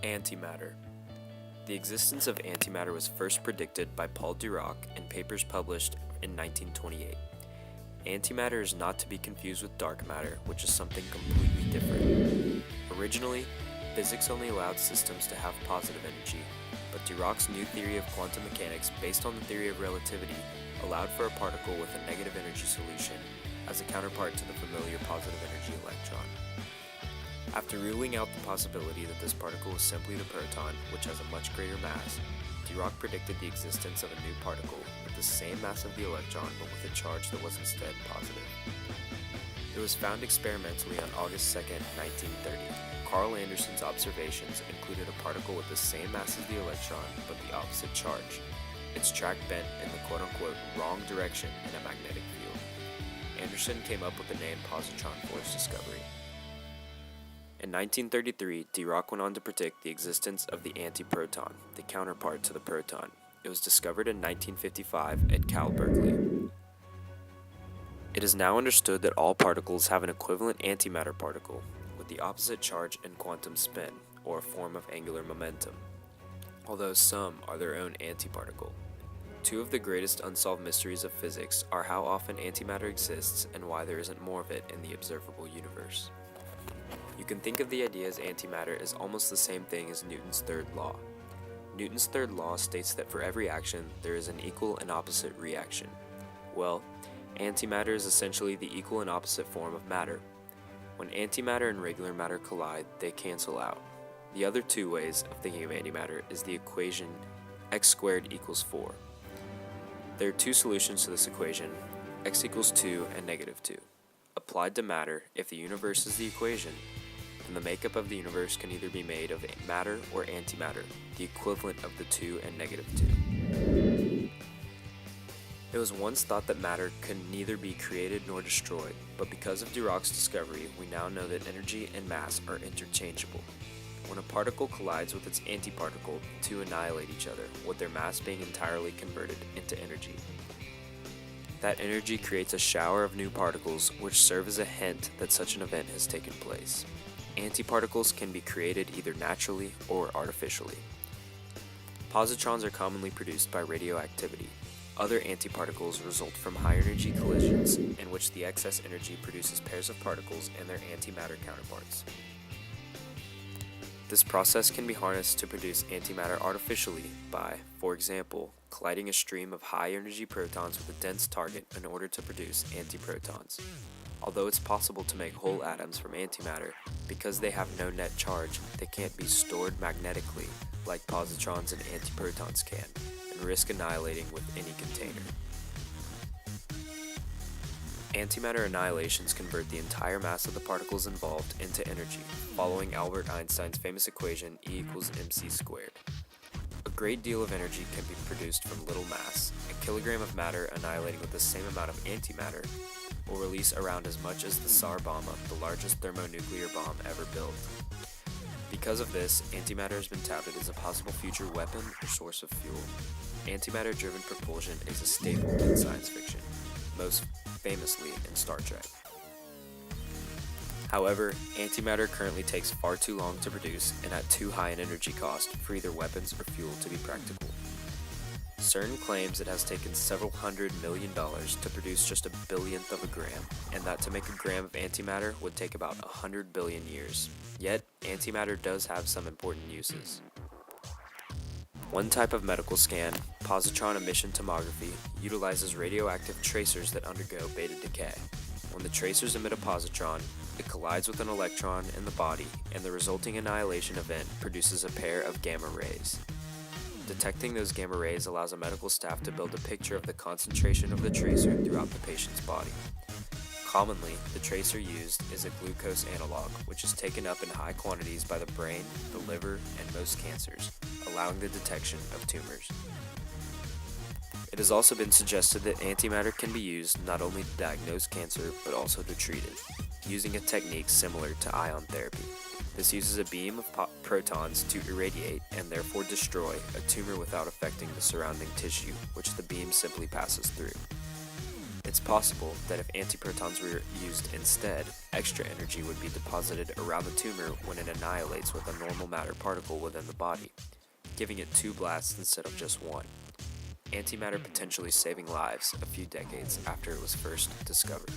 Antimatter. The existence of antimatter was first predicted by Paul Dirac in papers published in 1928. Antimatter is not to be confused with dark matter, which is something completely different. Originally, physics only allowed systems to have positive energy, but Dirac's new theory of quantum mechanics, based on the theory of relativity, allowed for a particle with a negative energy solution as a counterpart to the familiar positive energy electron. After ruling out the possibility that this particle was simply the proton, which has a much greater mass, Dirac predicted the existence of a new particle with the same mass of the electron but with a charge that was instead positive. It was found experimentally on August 2, 1930. Carl Anderson's observations included a particle with the same mass as the electron but the opposite charge. Its track bent in the quote-unquote wrong direction in a magnetic field. Anderson came up with the name positron for his discovery. In 1933, Dirac went on to predict the existence of the antiproton, the counterpart to the proton. It was discovered in 1955 at Cal Berkeley. It is now understood that all particles have an equivalent antimatter particle, with the opposite charge and quantum spin, or a form of angular momentum, although some are their own antiparticle. Two of the greatest unsolved mysteries of physics are how often antimatter exists and why there isn't more of it in the observable universe. You can think of the idea as antimatter as almost the same thing as Newton's third law. Newton's third law states that for every action, there is an equal and opposite reaction. Well, antimatter is essentially the equal and opposite form of matter. When antimatter and regular matter collide, they cancel out. The other two ways of thinking of antimatter is the equation x squared equals 4. There are two solutions to this equation, x equals 2 and negative 2. Applied to matter, if the universe is the equation, then the makeup of the universe can either be made of matter or antimatter, the equivalent of the 2 and negative 2. It was once thought that matter could neither be created nor destroyed, but because of Dirac's discovery, we now know that energy and mass are interchangeable. When a particle collides with its antiparticle, the two annihilate each other, with their mass being entirely converted into energy. That energy creates a shower of new particles, which serve as a hint that such an event has taken place. Antiparticles can be created either naturally or artificially. Positrons are commonly produced by radioactivity. Other antiparticles result from high-energy collisions, in which the excess energy produces pairs of particles and their antimatter counterparts. This process can be harnessed to produce antimatter artificially by, for example, colliding a stream of high-energy protons with a dense target in order to produce antiprotons. Although it's possible to make whole atoms from antimatter, because they have no net charge, they can't be stored magnetically like positrons and antiprotons can, and risk annihilating with any container. Antimatter annihilations convert the entire mass of the particles involved into energy, following Albert Einstein's famous equation E equals mc squared. A great deal of energy can be produced from little mass. A kilogram of matter annihilating with the same amount of antimatter will release around as much as the Tsar Bomba, the largest thermonuclear bomb ever built. Because of this, antimatter has been touted as a possible future weapon or source of fuel. Antimatter-driven propulsion is a staple in science fiction, most famously in Star Trek. However, antimatter currently takes far too long to produce and at too high an energy cost for either weapons or fuel to be practical. CERN claims it has taken several $100 million to produce just a billionth of a gram, and that to make a gram of antimatter would take about 100 billion years. Yet, antimatter does have some important uses. One type of medical scan, positron emission tomography, utilizes radioactive tracers that undergo beta decay. When the tracers emit a positron, it collides with an electron in the body, and the resulting annihilation event produces a pair of gamma rays. Detecting those gamma rays allows a medical staff to build a picture of the concentration of the tracer throughout the patient's body. Commonly, the tracer used is a glucose analog, which is taken up in high quantities by the brain, the liver, and most cancers, allowing the detection of tumors. It has also been suggested that antimatter can be used not only to diagnose cancer, but also to treat it, using a technique similar to ion therapy. This uses a beam of protons to irradiate and therefore destroy a tumor without affecting the surrounding tissue, which the beam simply passes through. It's possible that if antiprotons were used instead, extra energy would be deposited around the tumor when it annihilates with a normal matter particle within the body, giving it 2 blasts instead of just 1. Antimatter potentially saving lives a few decades after it was first discovered.